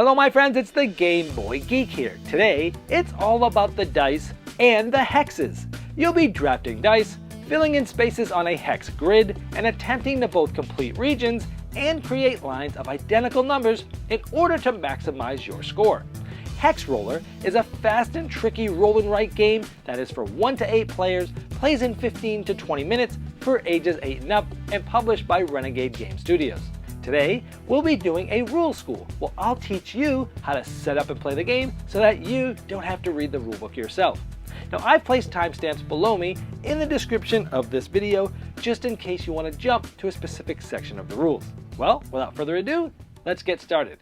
Hello my friends, it's the Game Boy Geek here. Today, it's all about the dice and the hexes. You'll be drafting dice, filling in spaces on a hex grid, and attempting to both complete regions and create lines of identical numbers in order to maximize your score. Hex Roller is a fast and tricky roll and write game that is for 1 to 8 players, plays in 15 to 20 minutes for ages 8 and up, and published by Renegade Game Studios. Today, we'll be doing a rule school where I'll teach you how to set up and play the game so that you don't have to read the rulebook yourself. Now, I've placed timestamps below me in the description of this video just in case you want to jump to a specific section of the rules. Well, without further ado, let's get started.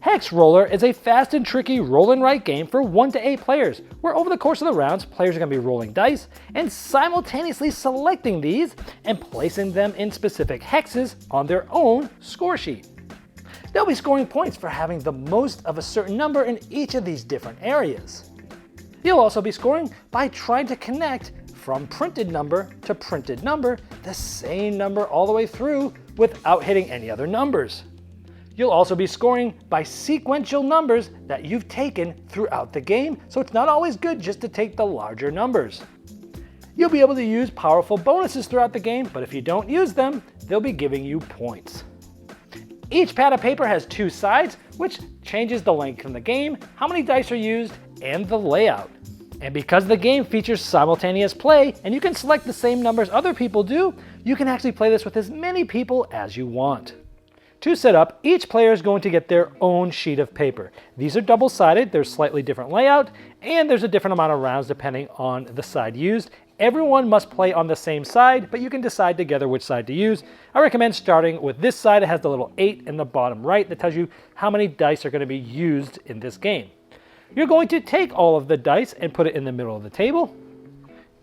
Hex Roller is a fast and tricky roll and write game for 1 to 8 players, where over the course of the rounds, players are going to be rolling dice and simultaneously selecting these and placing them in specific hexes on their own score sheet. They'll be scoring points for having the most of a certain number in each of these different areas. You'll also be scoring by trying to connect from printed number to printed number, the same number all the way through without hitting any other numbers. You'll also be scoring by sequential numbers that you've taken throughout the game, so it's not always good just to take the larger numbers. You'll be able to use powerful bonuses throughout the game, but if you don't use them, they'll be giving you points. Each pad of paper has 2 sides, which changes the length of the game, how many dice are used, and the layout. And because the game features simultaneous play, and you can select the same numbers other people do, you can actually play this with as many people as you want. To set up, each player is going to get their own sheet of paper. These are double-sided, there's slightly different layout, and there's a different amount of rounds depending on the side used. Everyone must play on the same side, but you can decide together which side to use. I recommend starting with this side. It has the little 8 in the bottom right that tells you how many dice are going to be used in this game. You're going to take all of the dice and put it in the middle of the table.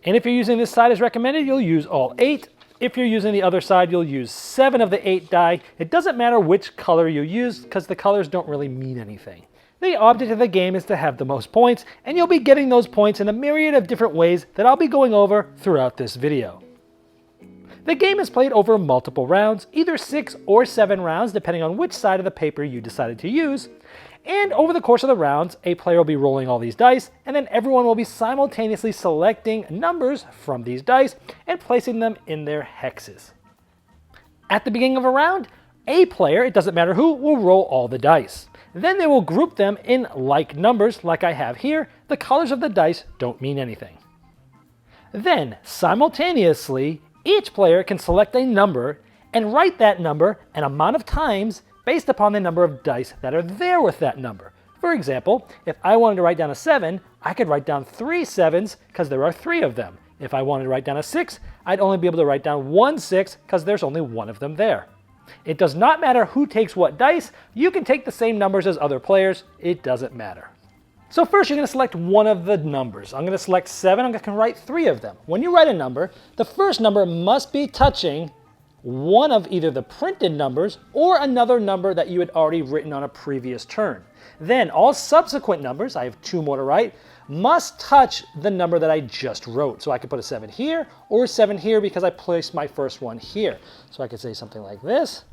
And if you're using this side as recommended, you'll use all 8. If you're using the other side, you'll use 7 of the 8 die. It doesn't matter which color you use because the colors don't really mean anything. The object of the game is to have the most points, and you'll be getting those points in a myriad of different ways that I'll be going over throughout this video. The game is played over multiple rounds, either 6 or 7 rounds depending on which side of the paper you decided to use. And over the course of the rounds, a player will be rolling all these dice, and then everyone will be simultaneously selecting numbers from these dice and placing them in their hexes. At the beginning of a round, a player, it doesn't matter who, will roll all the dice. Then they will group them in like numbers like I have here. The colors of the dice don't mean anything. Then, simultaneously, each player can select a number and write that number an amount of times based upon the number of dice that are there with that number. For example, if I wanted to write down a 7, I could write down 3 7s because there are 3 of them. If I wanted to write down a 6, I'd only be able to write down 1 6 because there's only 1 of them there. It does not matter who takes what dice. You can take the same numbers as other players. It doesn't matter. So first you're going to select one of the numbers. I'm going to select 7. I'm going to write 3 of them. When you write a number, the first number must be touching one of either the printed numbers or another number that you had already written on a previous turn. Then all subsequent numbers, I have 2 more to write, must touch the number that I just wrote. So I could put a 7 here or a 7 here because I placed my first one here. So I could say something like this.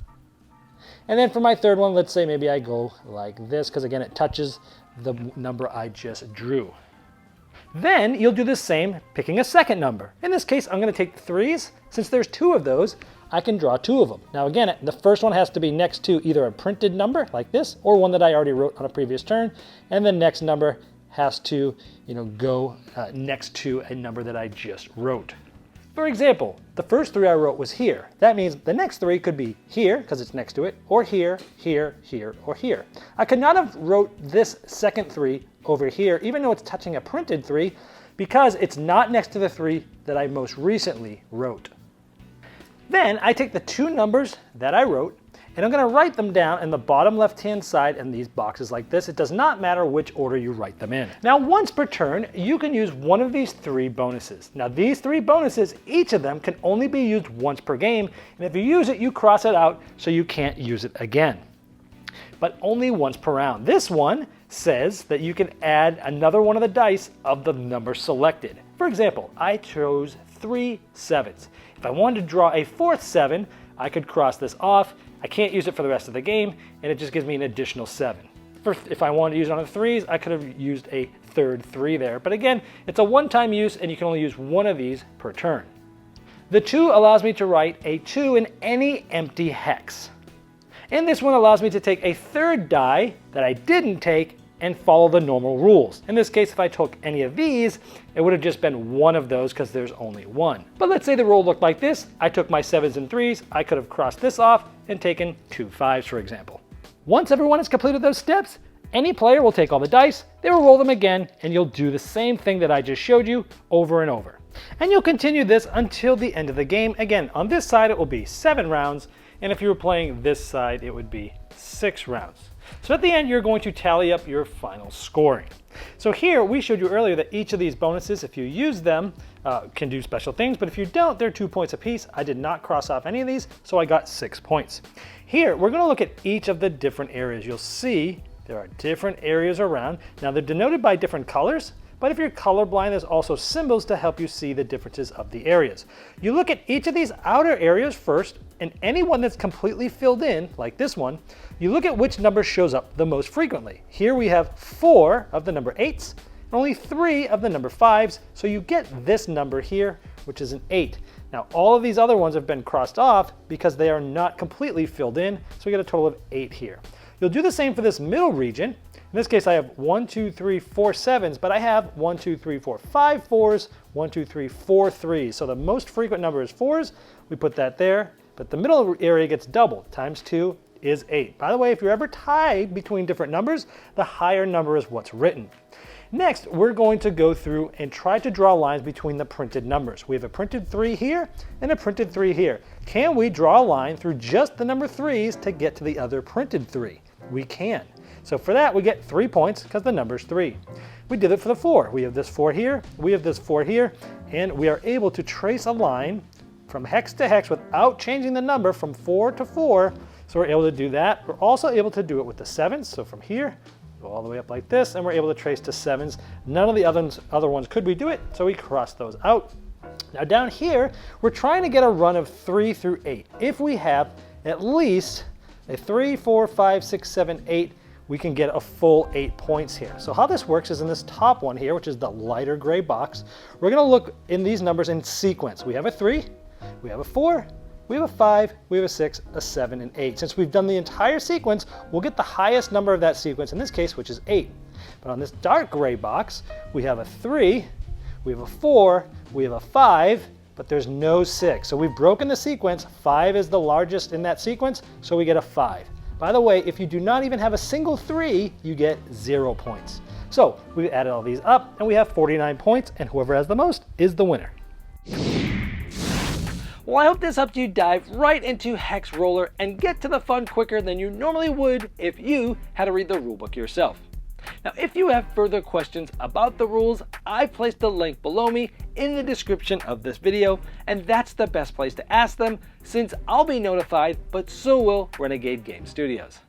And then for my third one, let's say maybe I go like this because again it touches the number I just drew. Then you'll do the same picking a second number. In this case, I'm going to take 3s. Since there's 2 of those, I can draw 2 of them. Now again, the first one has to be next to either a printed number like this or one that I already wrote on a previous turn. And the next number has to go next to a number that I just wrote. For example, the first 3 I wrote was here. That means the next 3 could be here because it's next to it, or here, here, here, or here. I could not have wrote this second 3 over here, even though it's touching a printed 3, because it's not next to the 3 that I most recently wrote. Then I take the 2 numbers that I wrote, and I'm going to write them down in the bottom left-hand side in these boxes like this. It does not matter which order you write them in. Now, once per turn, you can use one of these 3 bonuses. Now, these 3 bonuses, each of them can only be used once per game, and if you use it, you cross it out so you can't use it again. But only once per round. This one says that you can add another one of the dice of the number selected. For example, I chose 3 7s. If I wanted to draw a 4th 7, I could cross this off. I can't use it for the rest of the game, and it just gives me an additional 7. If I wanted to use it on the 3s, I could have used a 3rd 3 there. But again, it's a one-time use, and you can only use one of these per turn. The 2 allows me to write a 2 in any empty hex. And this one allows me to take a 3rd die that I didn't take and follow the normal rules. In this case, if I took any of these, it would have just been one of those because there's only one. But let's say the roll looked like this. I took my 7s and 3s. I could have crossed this off and taken 2 5s, for example. Once everyone has completed those steps, any player will take all the dice, they will roll them again, and you'll do the same thing that I just showed you over and over. And you'll continue this until the end of the game. Again, on this side it will be 7 rounds, and if you were playing this side, it would be 6 rounds. So at the end, you're going to tally up your final scoring. So here, we showed you earlier that each of these bonuses, if you use them, can do special things, but if you don't, they're 2 points apiece. I did not cross off any of these, so I got 6 points. Here, we're gonna look at each of the different areas. You'll see there are different areas around. Now, they're denoted by different colors, but if you're colorblind, there's also symbols to help you see the differences of the areas. You look at each of these outer areas first, and any one that's completely filled in, like this one, you look at which number shows up the most frequently. Here we have 4 of the number 8s, and only 3 of the number 5s, so you get this number here, which is an 8. Now, all of these other ones have been crossed off because they are not completely filled in, so we get a total of 8 here. You'll do the same for this middle region. In this case, I have 1, 2, 3, 4 7s, but I have 1, 2, 3, 4, 5 4s, 1, 2, 3, 4 3s. So the most frequent number is 4s. We put that there, but the middle area gets doubled. Times 2 is 8. By the way, if you're ever tied between different numbers, the higher number is what's written. Next, we're going to go through and try to draw lines between the printed numbers. We have a printed 3 here and a printed 3 here. Can we draw a line through just the number 3s to get to the other printed 3? We can. So for that, we get 3 points because the number's 3. We did it for the 4. We have this 4 here, we have this 4 here, and we are able to trace a line from hex to hex without changing the number from 4 to 4. So we're able to do that. We're also able to do it with the 7s. So from here, go all the way up like this, and we're able to trace to 7s. None of the other ones could we do it, so we cross those out. Now down here, we're trying to get a run of 3 through 8. If we have at least a 3, 4, 5, 6, 7, 8, we can get a full 8 points here. So how this works is in this top one here, which is the lighter gray box, we're gonna look in these numbers in sequence. We have a 3, we have a 4, we have a 5, we have a 6, a 7, and 8. Since we've done the entire sequence, we'll get the highest number of that sequence, in this case, which is 8. But on this dark gray box, we have a 3, we have a 4, we have a 5, but there's no 6. So we've broken the sequence. 5 is the largest in that sequence, so we get a 5. By the way, if you do not even have a single 3, you get 0 points. So we've added all these up, and we have 49 points, and whoever has the most is the winner. Well, I hope this helped you dive right into Hex Roller and get to the fun quicker than you normally would if you had to read the rulebook yourself. Now, if you have further questions about the rules, I placed a link below me in the description of this video, and that's the best place to ask them since I'll be notified, but so will Renegade Game Studios.